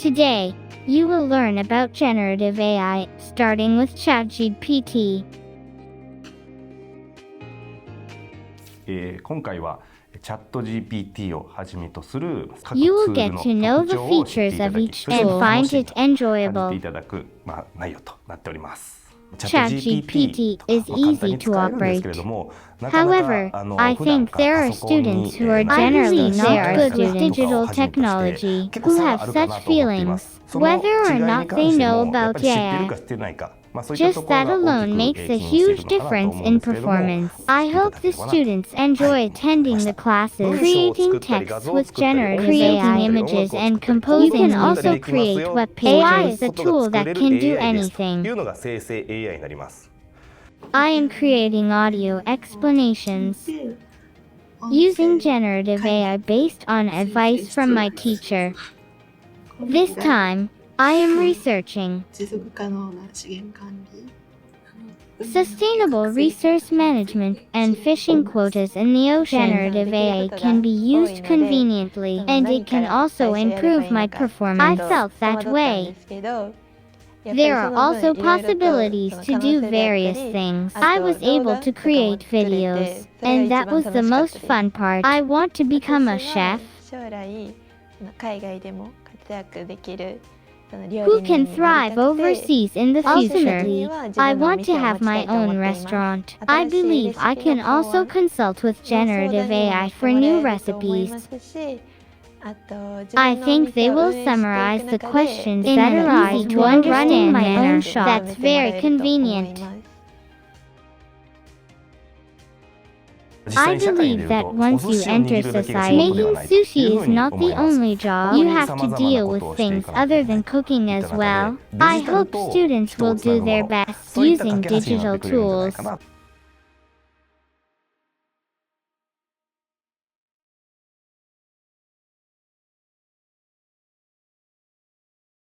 Today, you will learn about generative AI, starting with ChatGPT. 今回はチャット GPT をはじめとする各ツ You will ー get ルの to know 特 the 徴を知ってい features た of だき、 each そして tool and 楽 find しい it と感じて enjoyable. いただく、内容となっております。 ChatGPT is 簡単 easy に to 使えるんですけれ operate. ども、なかな However, か I 普段 think か there パ are ソコンに students who are 慣れ generally ていない not 方 good と with かを digital はじめとして、 technology 結構 who 差が have あるか such なと思っていま feelings, す。その whether 違 or いに not 関 they して know もやっぱ about り知っている AI. か知っていないか、そういったと Just ころ that が大 alone き makes く a 起因してい huge るのかなと difference 思うん in ですけれども、 performance. 知って I いた hope だ the ければな。 students enjoy attending the classes, creating texts with generative AI, images, and composing You can also create web pages. AI is a tool that can do と anything. いうのが生成 AI になります。 I am creating audio explanations using generative AI based on advice from my teacher. This time, I am researching 持続可能な資源管理 sustainable resource management and fishing quotas in the ocean. Generative AI can be used conveniently, and it can also improve my performance. I felt that way. There are also possibilities to do various things. I was able to create videos, and that was the most fun part. I want to become a chef who can thrive overseas in the future. Ultimately, I want to have my own restaurant. I believe I can also consult with generative AI for new recipes. I think they will summarize the questions in an easy to understand manner. That's very convenient. I believe that once you enter society, making sushi is not the only job. You have to deal with things other than cooking as well. I hope students will do their best using digital tools.